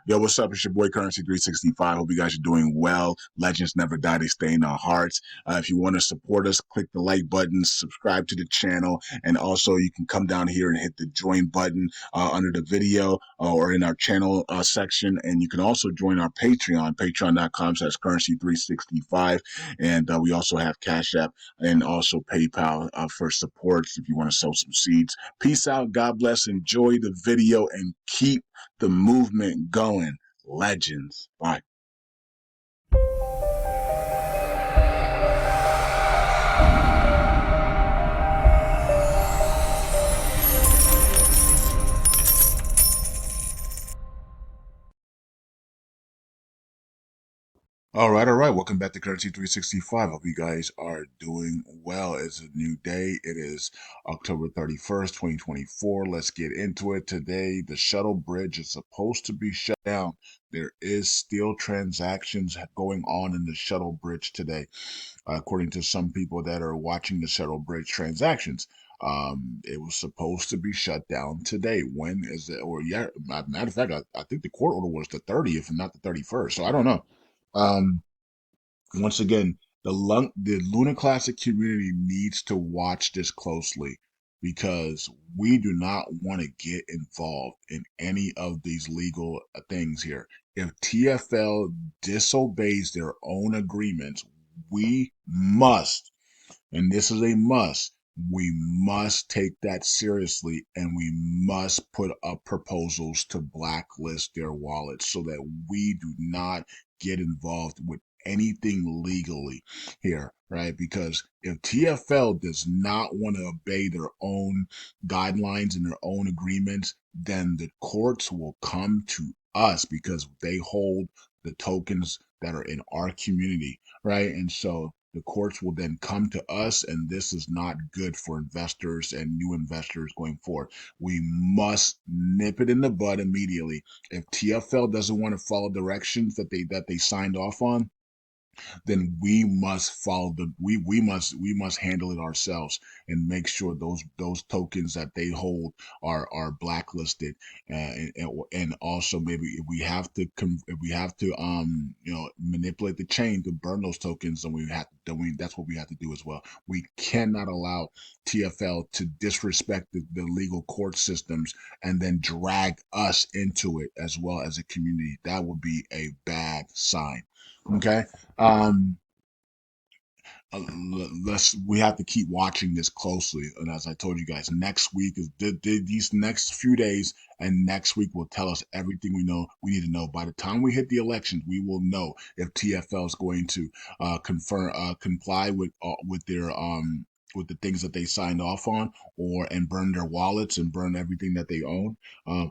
Yo, what's up? It's your boy Currency 365. Hope you guys are doing well. Legends never die, they stay in our hearts. If you want to support us, click the like button, subscribe to the channel, and also you can come down here and hit the join button under the video or in our channel section. And you can also join our Patreon, patreon.com/currency365. And we also have Cash App and also PayPal for supports if you want to sow some seeds. Peace out. God bless. Enjoy the video and keep the movement going. Legends. Bye. All right, all right. Welcome back to Currency 365. Hope you guys are doing well. It's a new day. It is October 31st, 2024. Let's get into it. Today, the shuttle bridge is supposed to be shut down. There is still transactions going on in the shuttle bridge today, according to some people that are watching the shuttle bridge transactions. It was supposed to be shut down today. When is it? Or yeah, matter of fact, I think the court order was the 30th and not the 31st. So I don't know. Um, Once again, the Luna Classic community needs to watch this closely because we do not want to get involved in any of these legal things here. If TFL disobeys their own agreements, we must, and this is a must, we must take that seriously and we must put up proposals to blacklist their wallets so that we do not get involved with anything legally here, right? Because if TFL does not want to obey their own guidelines and their own agreements, then the courts will come to us because they hold the tokens that are in our community, right? And so the courts will then come to us, and this is not good for investors and new investors going forward. We must nip it in the bud immediately. If TFL doesn't want to follow directions that they signed off on, then we must follow we must handle it ourselves and make sure those tokens that they hold are blacklisted, and also maybe if we have to manipulate the chain to burn those tokens, then that's what we have to do as well. We cannot allow TFL to disrespect the legal court systems and then drag us into it as well as a community. That would be a bad sign. Okay. Um, we have to keep watching this closely. And as I told you guys, next week is these next few days, and next week will tell us everything we need to know. By the time we hit the elections, we will know if TFL is going to comply with the things that they signed off on, and burn their wallets and burn everything that they own,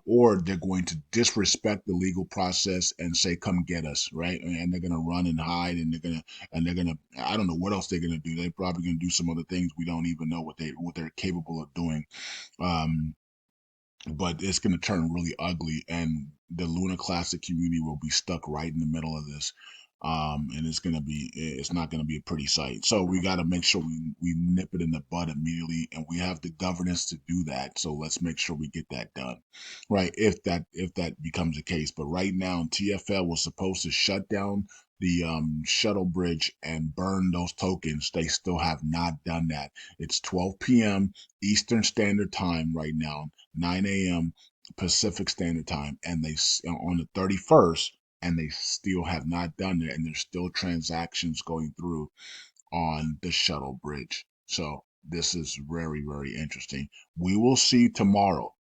or they're going to disrespect the legal process and say, "Come get us," right? And they're going to run and hide, and they're gonna, I don't know what else they're gonna do. They're probably gonna do some other things we don't even know what they're capable of doing. Um, but it's gonna turn really ugly, and the Luna Classic community will be stuck right in the middle of this. And it's not gonna be a pretty sight. So we got to make sure we nip it in the bud immediately, and we have the governance to do that. So let's make sure we get that done, right? If that becomes the case. But right now, TFL was supposed to shut down the shuttle bridge and burn those tokens. They still have not done that. It's 12 p.m. Eastern Standard Time right now, 9 a.m. Pacific Standard Time, and they on the 31st, and they still have not done it, and there's still transactions going through on the shuttle bridge. So this is very, very interesting. We will see tomorrow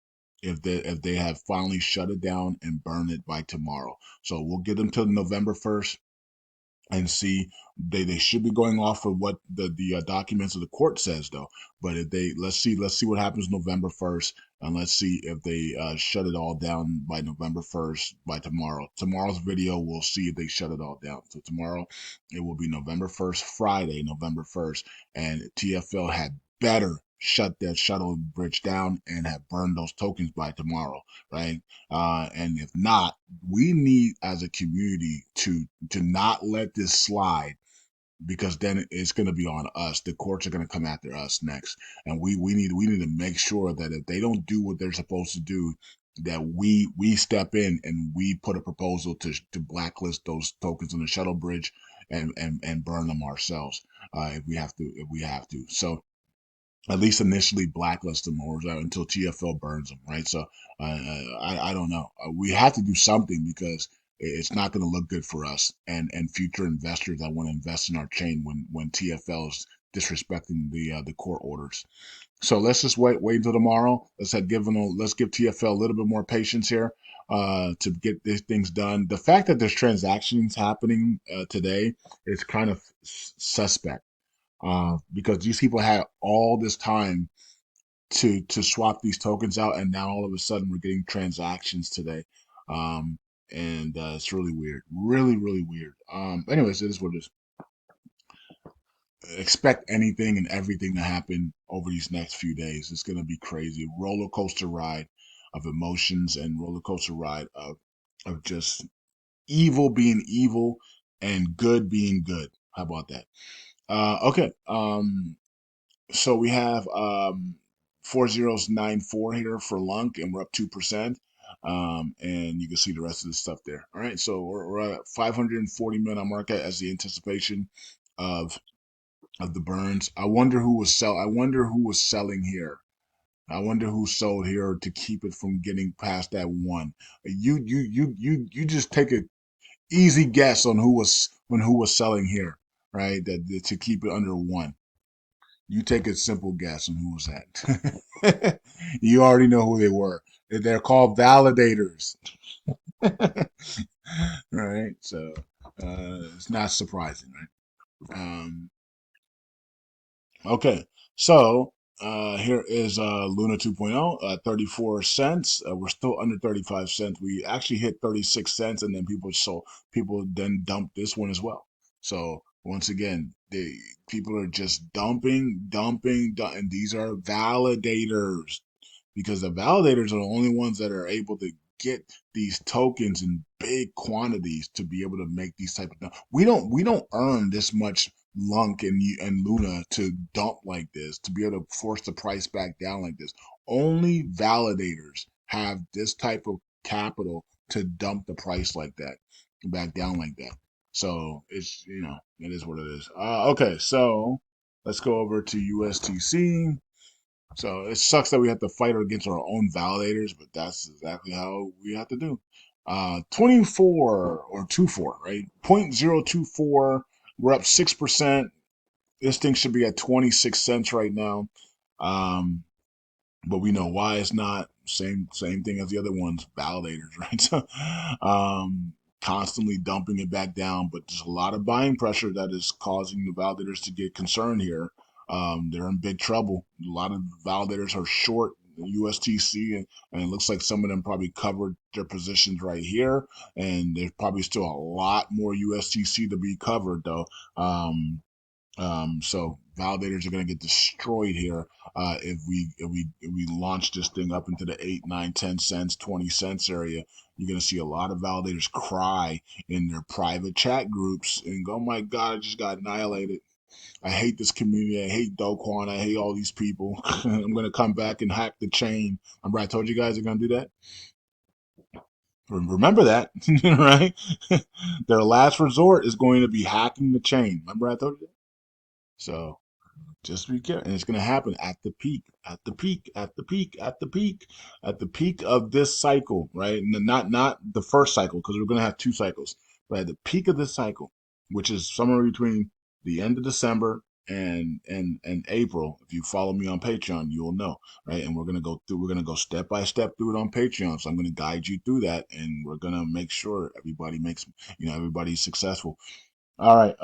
if they have finally shut it down and burn it by tomorrow. So we'll get them till November 1st and see. They should be going off of what the documents of the court says, though. But if they let's see what happens November 1st, and let's see if they shut it all down by November 1st, by tomorrow's video. We'll see if they shut it all down. So tomorrow it will be November 1st, Friday, November 1st, and TFL had better shut that shuttle bridge down and have burned those tokens by tomorrow, right? And if not, we need as a community to not let this slide, because then it's going to be on us. The courts are going to come after us next, and we need to make sure that if they don't do what they're supposed to do, that we step in and we put a proposal to blacklist those tokens on the shuttle bridge and burn them ourselves if we have to. So at least initially blacklist them or until TFL burns them, right? So I don't know. We have to do something because it's not going to look good for us and future investors that want to invest in our chain when TFL is disrespecting the court orders. So let's just wait until tomorrow. Let's give TFL a little bit more patience here to get these things done. The fact that there's transactions happening today is kind of suspect because these people had all this time to swap these tokens out, and now all of a sudden we're getting transactions today, um, and it's really weird, really weird. Anyways, it is what it is. Expect anything and everything to happen over these next few days. It's going to be crazy, roller coaster ride of emotions and roller coaster ride of just evil being evil and good being good. How about that? Okay. So we have 4094 here for LUNC, and we're up 2%. And you can see the rest of the stuff there. All right, so we're at 540 million on market as the anticipation of the burns. I wonder who was selling here. I wonder who sold here to keep it from getting past that one. You just take a easy guess on who was selling here, right? That to keep it under one. You take a simple guess on who was that. You already know who they were. They're called validators, right? So it's not surprising, right? Okay, so here is Luna 2.0, 34 cents. We're still under 35 cents. We actually hit 36 cents, and then people then dumped this one as well. So once again, people are just dumping, and these are validators because the validators are the only ones that are able to get these tokens in big quantities to be able to make these type of. We don't earn this much Lunk and Luna to dump like this to be able to force the price back down like this. Only validators have this type of capital to dump the price like that, back down like that. So it's it is what it is. Okay, so let's go over to USTC. So it sucks that we have to fight against our own validators, but that's exactly how we have to do. 24 or 24, right? 0.024. We're up 6%. This thing should be at 26 cents right now. Um, but we know why it's not. Same thing as the other ones, validators, right? So, constantly dumping it back down, but there's a lot of buying pressure that is causing the validators to get concerned here. They're in big trouble. A lot of validators are short USTC, and it looks like some of them probably covered their positions right here, and there's probably still a lot more USTC to be covered though. So validators are going to get destroyed here if we launch this thing up into the 8, 9, 10 cents, 20 cents area. You're going to see a lot of validators cry in their private chat groups and go, "Oh my God, I just got annihilated. I hate this community. I hate Do Kwon. I hate all these people. I'm going to come back and hack the chain." Remember, I told you guys they're going to do that. Remember that, right? Their last resort is going to be hacking the chain. Remember, I told you that. So just be careful. And it's going to happen at the peak, at the peak, at the peak, at the peak, at the peak of this cycle, right? Not the first cycle, because we're going to have two cycles, but at the peak of this cycle, which is somewhere between the end of December and April. If you follow me on Patreon, you'll know, right? And we're going to go step by step through it on Patreon. So I'm going to guide you through that, and we're going to make sure everybody's successful. All right.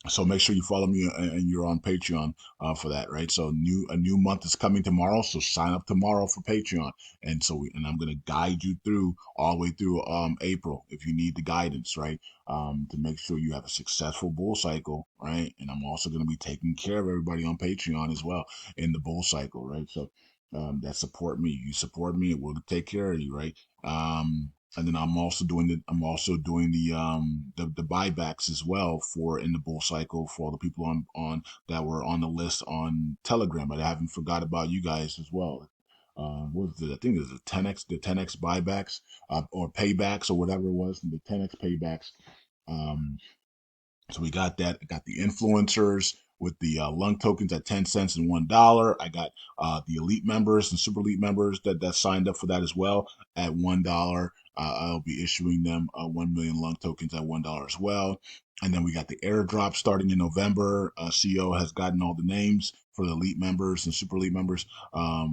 So make sure you follow me and you're on Patreon for that, right? So a new month is coming tomorrow, so sign up tomorrow for Patreon, and I'm gonna guide you through all the way through April if you need the guidance, right? To make sure you have a successful bull cycle, right? And I'm also gonna be taking care of everybody on Patreon as well in the bull cycle, right? So that support me, you support me, it will take care of you, right? And then I'm also doing the buybacks as well for in the bull cycle for all the people on that were on the list on Telegram. But I haven't forgot about you guys as well. what was it? I think it was the 10x buybacks, or paybacks, or whatever it was, the 10x paybacks. Um, so we got that. I got the influencers with the LUNC tokens at 10 cents and $1. I got the elite members and super elite members that signed up for that as well at $1. I'll be issuing them 1 million LUNC tokens at $1 as well. And then we got the airdrop starting in November. CEO has gotten all the names for the elite members and super elite members,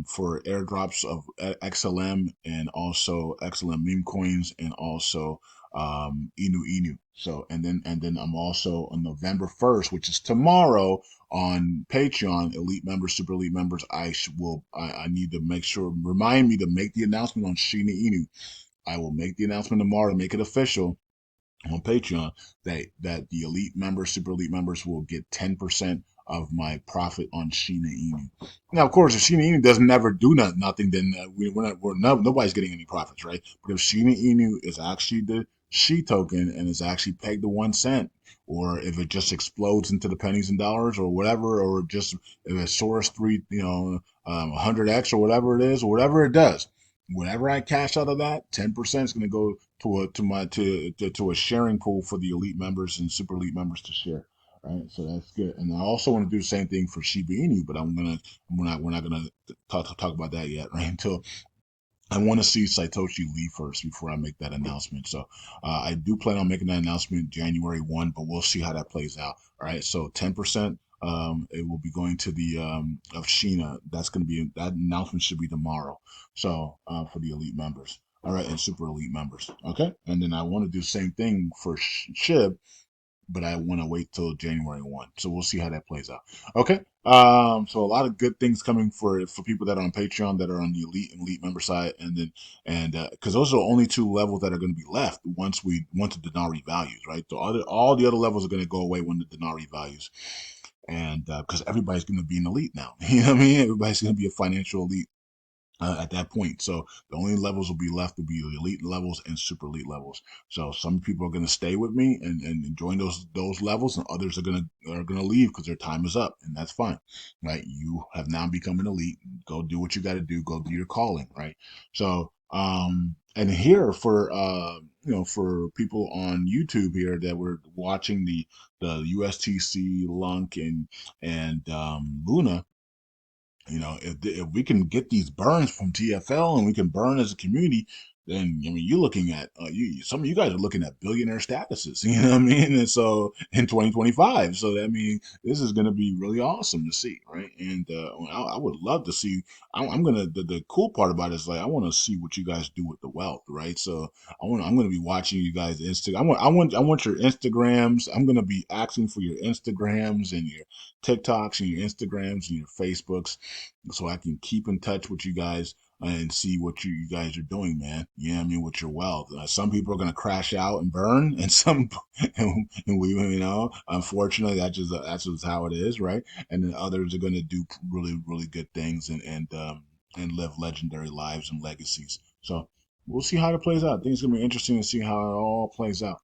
for airdrops of XLM, and also XLM meme coins, and also Inu. So and then I'm also on November 1st, which is tomorrow, on Patreon, elite members, super elite members. I need to make sure, remind me to make the announcement on Shiba Inu. I will make the announcement tomorrow to make it official on Patreon, that the elite members, super elite members, will get 10% of my profit on Shiba Inu. Now, of course, if Shiba Inu doesn't never do nothing, then nobody's getting any profits, right? But if Shiba Inu is actually the Shi token and is actually pegged to 1 cent, or if it just explodes into the pennies and dollars or whatever, or just if it soars 100x or whatever it is, or whatever it does, whenever I cash out of that, 10% is going to go to a sharing pool for the elite members and super elite members to share. Right, so that's good. And I also want to do the same thing for Shiba Inu, but we're not gonna talk about that yet, right? Until I want to see Satoshi leave first before I make that announcement. So I do plan on making that announcement January 1, but we'll see how that plays out. All right, so 10%. It will be going to the of Sheena. That's going to be, that announcement should be tomorrow. So for the elite members, all right, and super elite members, okay. And then I want to do the same thing for Shib, but I want to wait till January 1. So we'll see how that plays out. Okay. So a lot of good things coming for people that are on Patreon, that are on the elite and elite member side, and then because those are the only two levels that are going to be left once the Denari values, right? So all the other levels are going to go away when the Denari values, and because everybody's going to be an elite now. You know what I mean? Everybody's going to be a financial elite at that point. So the only levels will be left will be the elite levels and super elite levels. So some people are going to stay with me and join those levels, and others are gonna leave because their time is up, and that's fine, right? You have now become an elite. Go do what you got to do. Go do your calling, right? So and here for people on YouTube here that were watching the USTC, LUNC, and Luna, if we can get these burns from TFL and we can burn as a community, then I mean, you're looking at some of you guys are looking at billionaire statuses. You know what I mean? And so in 2025, so that means this is going to be really awesome to see, right? And I would love to see. I'm gonna the cool part about it is, like, I want to see what you guys do with the wealth, right? So I'm gonna be watching you guys Instagram. I want your Instagrams. I'm gonna be asking for your Instagrams and your TikToks and your Instagrams and your Facebooks, so I can keep in touch with you guys and see what you guys are doing, man. Yeah, I mean, with your wealth. Some people are gonna crash out and burn, and some, and we, unfortunately, that's just how it is, right? And then others are gonna do really, really good things, and live legendary lives and legacies. So we'll see how it plays out. I think it's gonna be interesting to see how it all plays out.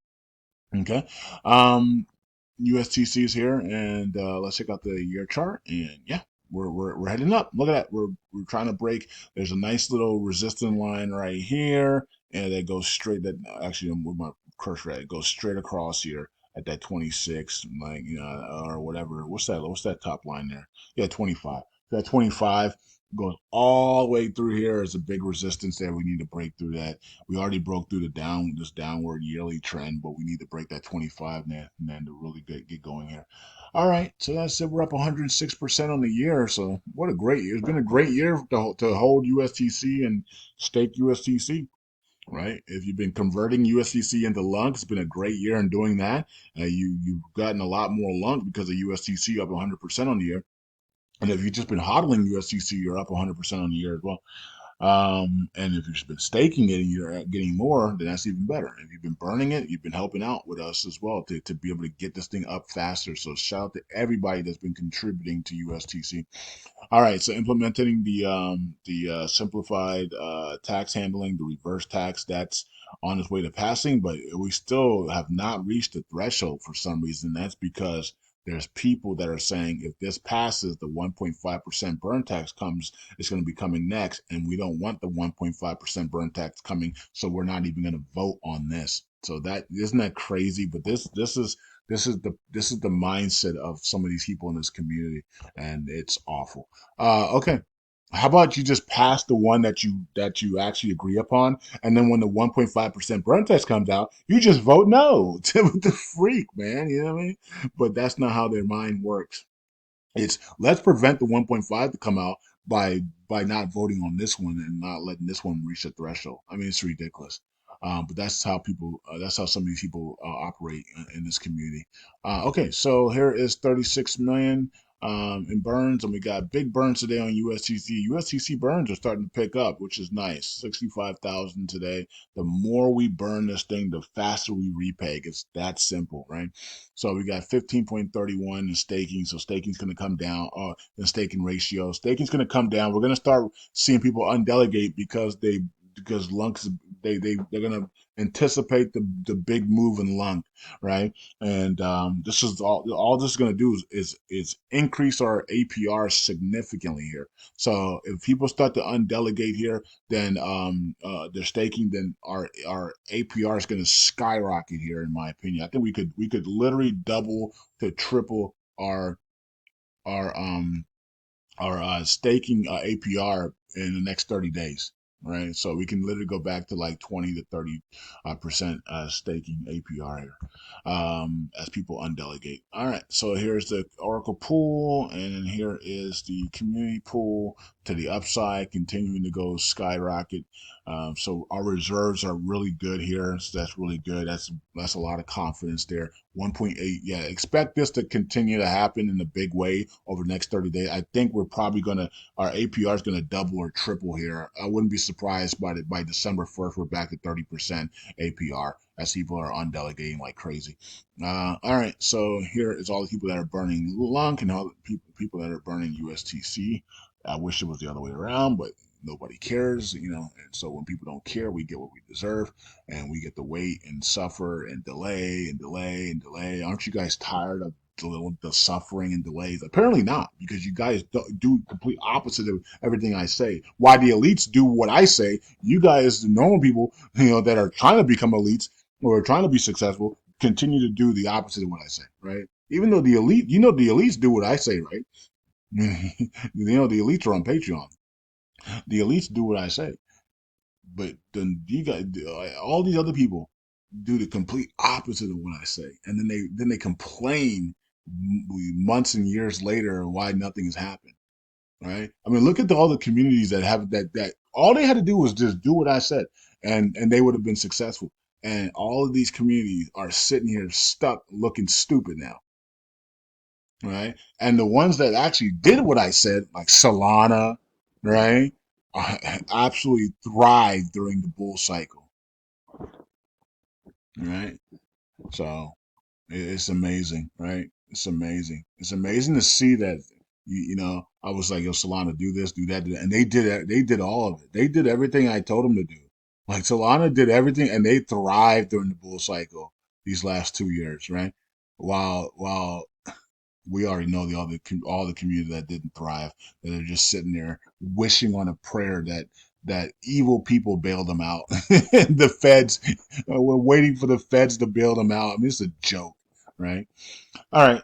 Okay. USTC is here, and let's check out the year chart. And yeah, we're heading up. Look at that. We're trying to break. There's a nice little resistance line right here, and it goes straight. That actually, I'm with my cursor at, it goes straight across here at that 26, like, or whatever. What's that top line there? Yeah, 25. That 25 goes all the way through here. Is a big resistance there. We need to break through that. We already broke through this downward yearly trend, but we need to break that 25 now, man, to really get going here. All right, so that's it. We're up 106% on the year. So what a great year! It's been a great year to hold USTC and stake USTC. Right? If you've been converting USTC into LUNC, it's been a great year in doing that. You've gotten a lot more LUNC because of USTC up 100% on the year. And if you've just been hodling USTC, you're up 100% on the year as well. And if you've been staking it and you're getting more, then that's even better. If you've been burning it, you've been helping out with us as well to be able to get this thing up faster. So shout out to everybody that's been contributing to USTC. All right, so implementing the simplified tax handling, the reverse tax, that's on its way to passing, but we still have not reached the threshold for some reason. That's because there's people that are saying if this passes, the 1.5% burn tax comes, it's going to be coming next, and we don't want the 1.5% burn tax coming, so we're not even going to vote on this. So that isn't that crazy, but this is the mindset of some of these people in this community, and it's awful. Okay. How about you just pass the one that you actually agree upon, and then when the 1.5% burn tax comes out, you just vote no. What the freak, man? You know what I mean? But that's not how their mind works. It's let's prevent the 1.5 to come out by not voting on this one and not letting this one reach the threshold. I mean, it's ridiculous. But that's how people. That's how some of these people operate in this community. Okay, so here is 36 million in burns, and we got big burns today on USTC. USTC burns are starting to pick up, which is nice. 65,000 today. The more we burn this thing, the faster we repay. It's that simple, right? So we got 15.31 in staking. So staking's going to come down. The staking ratio. Staking's going to come down. We're going to start seeing people undelegate because LUNCs they're going to anticipate the big move in LUNC, right? And this is all this is going to do is increase our APR significantly here. So if people start to undelegate here, then their staking, then our APR is going to skyrocket here, in my opinion. I think we could literally double to triple our um our staking APR in the next 30 days, right? So we can literally go back to like 20 to 30% staking APR here as people undelegate. All right, so here's the Oracle pool, and here is the community pool to the upside, continuing to go skyrocket. So our reserves are really good here. So that's really good. That's a lot of confidence there. 1.8. Yeah, expect this to continue to happen in a big way over the next 30 days. I think we're probably our APR is gonna double or triple here. I wouldn't be surprised by December 1st we're back at 30% APR as people are undelegating like crazy. All right, so here is all the people that are burning LUNC and all the people that are burning USTC. I wish it was the other way around, but nobody cares, And so when people don't care, we get what we deserve, and we get to wait and suffer and delay and delay and delay. Aren't you guys tired of the suffering and delays? Apparently not, because you guys do complete opposite of everything I say. Why the elites do what I say, you guys, the normal people, that are trying to become elites or are trying to be successful, continue to do the opposite of what I say, right? Even though the elites do what I say, right? The elites are on Patreon. The elites do what I say, but then you got all these other people do the complete opposite of what I say, and then they complain months and years later why nothing has happened. Right? I mean, look at all the communities that have that all they had to do was just do what I said, and they would have been successful. And all of these communities are sitting here stuck, looking stupid now, right? And the ones that actually did what I said, like Solana, right, absolutely thrived during the bull cycle, right? So it's amazing, right? It's amazing. It's amazing to see that. I was like, yo, Solana, do this, do that, do that, and they did it. They did all of it. They did everything I told them to do. Like Solana did everything, and they thrived during the bull cycle these last 2 years, right? While we already know all the community that didn't thrive, that are just sitting there wishing on a prayer that evil people bailed them out. The feds, we're waiting for the feds to bail them out. I mean, it's a joke, right? All right.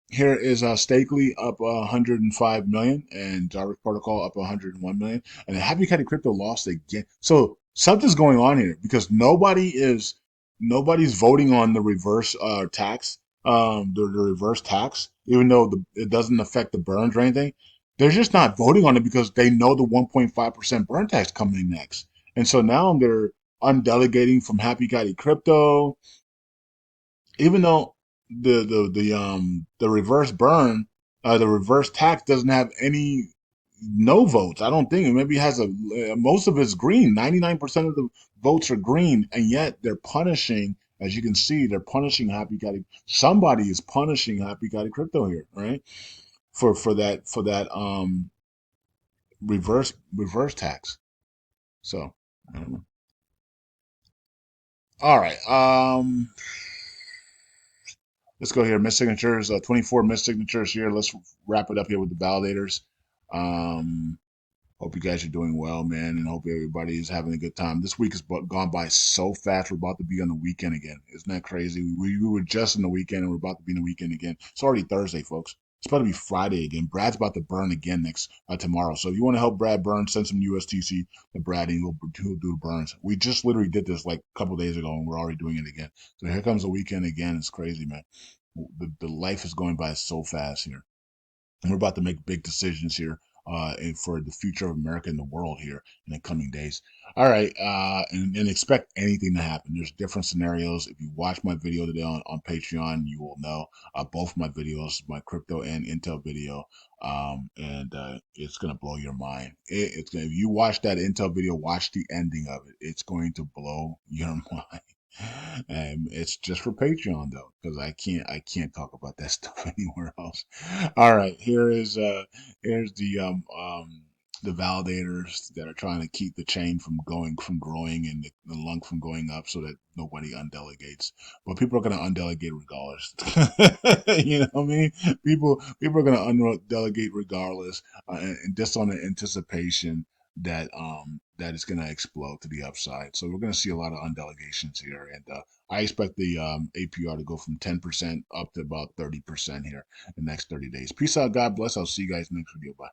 Here is Stakely up 105 million and Jarvis Protocol up 101 million. And Happy Caddy Crypto lost again. So something's going on here because nobody's voting on the reverse tax, the reverse tax, even though it doesn't affect the burns or anything. They're just not voting on it because they know the 1.5% burn tax coming next. And so now they're undelegating from Happy Caddy Crypto, even though the reverse burn, the reverse tax doesn't have any no votes. I don't think it maybe has most of it's green. 99% of the votes are green, and yet they're punishing. As you can see, they're punishing Happy Caddy. Somebody is punishing Happy Caddy Crypto here, right? For that reverse tax. So I don't know. All right. Let's go here. Missed signatures, 24 missed signatures here. Let's wrap it up here with the validators. Um, Hope you guys are doing well, man, and hope everybody is having a good time. This week has gone by so fast. We're about to be on the weekend again. Isn't that crazy? We were just in the weekend, and we're about to be in the weekend again. It's already Thursday, folks. It's about to be Friday again. Brad's about to burn again next tomorrow. So if you want to help Brad burn, send some USTC to Brad, and he'll do the burns. We just literally did this like a couple days ago, and we're already doing it again. So here comes the weekend again. It's crazy, man. The life is going by so fast here. And we're about to make big decisions here and for the future of America and the world here in the coming days. All right, and expect anything to happen. There's different scenarios. If you watch my video today on Patreon, you will know both my videos, my crypto and Intel video, and it's gonna blow your mind. If you watch that Intel video, watch the ending of it. It's going to blow your mind. And it's just for Patreon though, because I can't talk about that stuff anywhere else. All right, here's the validators that are trying to keep the chain from growing and the lunk from going up so that nobody undelegates. But people are gonna undelegate regardless. You know what I mean? People are gonna undelegate regardless, and just on the anticipation that it's going to explode to the upside. So we're going to see a lot of undelegations here, and I expect the APR to go from 10% up to about 30% here in the next 30 days. Peace out, God bless. I'll see you guys next video. Bye.